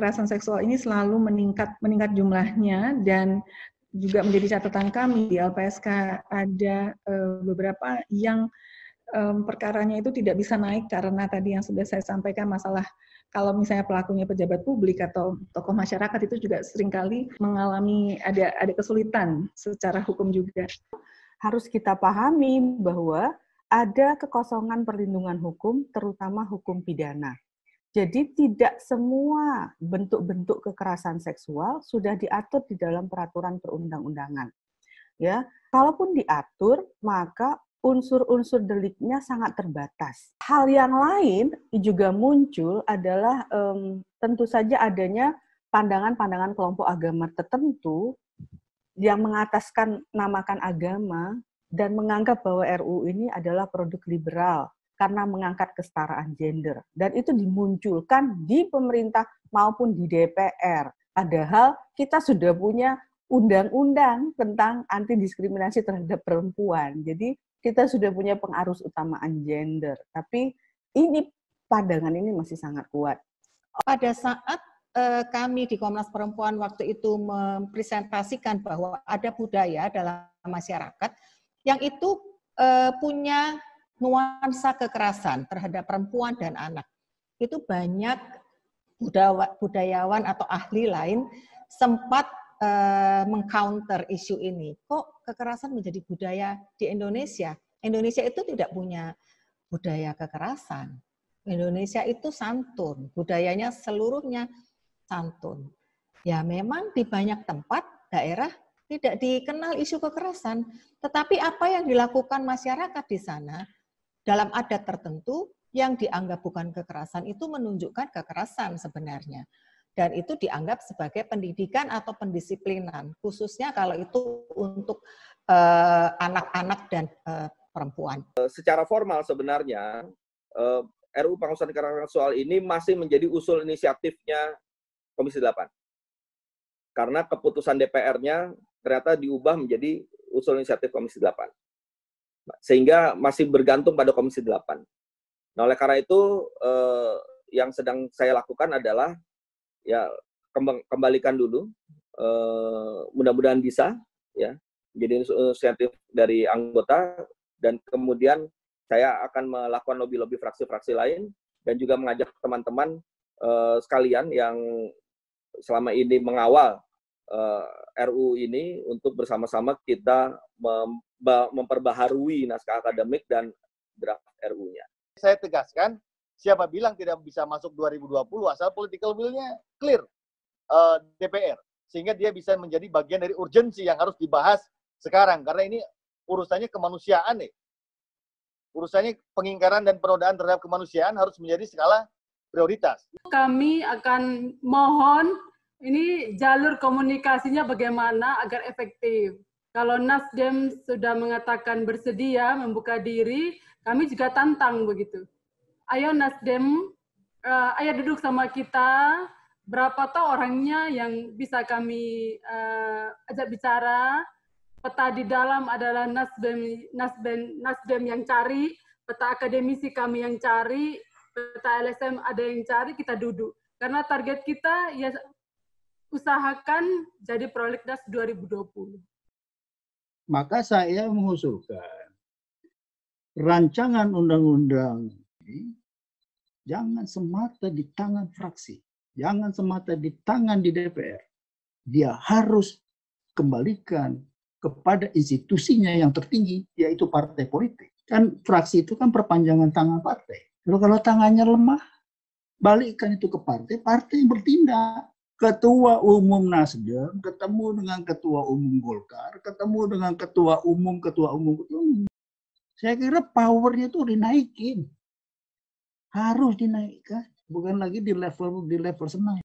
kekerasan seksual ini selalu meningkat jumlahnya, dan juga menjadi catatan kami di LPSK ada beberapa yang perkaranya itu tidak bisa naik karena tadi yang sudah saya sampaikan, masalah kalau misalnya pelakunya pejabat publik atau tokoh masyarakat itu juga seringkali mengalami ada kesulitan secara hukum juga. Harus kita pahami bahwa ada kekosongan perlindungan hukum, terutama hukum pidana. Jadi tidak semua bentuk-bentuk kekerasan seksual sudah diatur di dalam peraturan perundang-undangan. Ya, kalaupun diatur, maka unsur-unsur deliknya sangat terbatas. Hal yang lain juga muncul adalah tentu saja adanya pandangan-pandangan kelompok agama tertentu yang mengataskan namakan agama dan menganggap bahwa RUU ini adalah produk liberal karena mengangkat kesetaraan gender. Dan itu dimunculkan di pemerintah maupun di DPR. Padahal kita sudah punya undang-undang tentang anti diskriminasi terhadap perempuan. Jadi kita sudah punya pengarus utamaan gender. Tapi ini pandangan ini masih sangat kuat. Pada saat kami di Komnas Perempuan waktu itu mempresentasikan bahwa ada budaya dalam masyarakat yang itu punya nuansa kekerasan terhadap perempuan dan anak. Itu banyak budayawan atau ahli lain sempat mengcounter isu ini. Kok kekerasan menjadi budaya di Indonesia? Indonesia itu tidak punya budaya kekerasan. Indonesia itu santun, budayanya seluruhnya santun. Ya memang di banyak tempat daerah tidak dikenal isu kekerasan, tetapi apa yang dilakukan masyarakat di sana dalam adat tertentu yang dianggap bukan kekerasan itu menunjukkan kekerasan sebenarnya. Dan itu dianggap sebagai pendidikan atau pendisiplinan, khususnya kalau itu untuk anak-anak dan perempuan. Secara formal sebenarnya RUU Penghapusan Kekerasan Seksual ini masih menjadi usul inisiatifnya Komisi 8. Karena keputusan DPR-nya ternyata diubah menjadi usul inisiatif Komisi 8. Sehingga masih bergantung pada Komisi 8. Nah, oleh karena itu yang sedang saya lakukan adalah ya kembalikan dulu, mudah-mudahan bisa ya menjadi inisiatif dari anggota, dan kemudian saya akan melakukan lobby-lobby fraksi-fraksi lain dan juga mengajak teman-teman sekalian yang selama ini mengawal RUU ini untuk bersama-sama kita memperbaharui naskah akademik dan draft RUU-nya. Saya tegaskan, siapa bilang tidak bisa masuk 2020 asal political will-nya clear DPR. Sehingga dia bisa menjadi bagian dari urgensi yang harus dibahas sekarang. Karena ini urusannya kemanusiaan nih. Urusannya pengingkaran dan penodaan terhadap kemanusiaan harus menjadi skala prioritas. Kami akan mohon ini jalur komunikasinya bagaimana agar efektif. Kalau Nasdem sudah mengatakan bersedia membuka diri, kami juga tantang begitu. Ayo Nasdem, ayo duduk sama kita, berapa toh orangnya yang bisa kami ajak bicara. Peta di dalam adalah Nasdem yang cari, peta akademisi kami yang cari, peta LSM ada yang cari, kita duduk. Karena target kita ya usahakan jadi prolegnas 2020. Maka saya mengusulkan rancangan undang-undang ini jangan semata di tangan fraksi, jangan semata di tangan di DPR. Dia harus kembalikan kepada institusinya yang tertinggi, yaitu partai politik. Kan fraksi itu kan perpanjangan tangan partai. Kalau tangannya lemah, balikkan itu ke partai, partai yang bertindak. Ketua Umum Nasdem ketemu dengan Ketua Umum Golkar, ketemu dengan Ketua Umum. Saya kira powernya itu dinaikin. Harus dinaikkan, bukan lagi di level Senayan.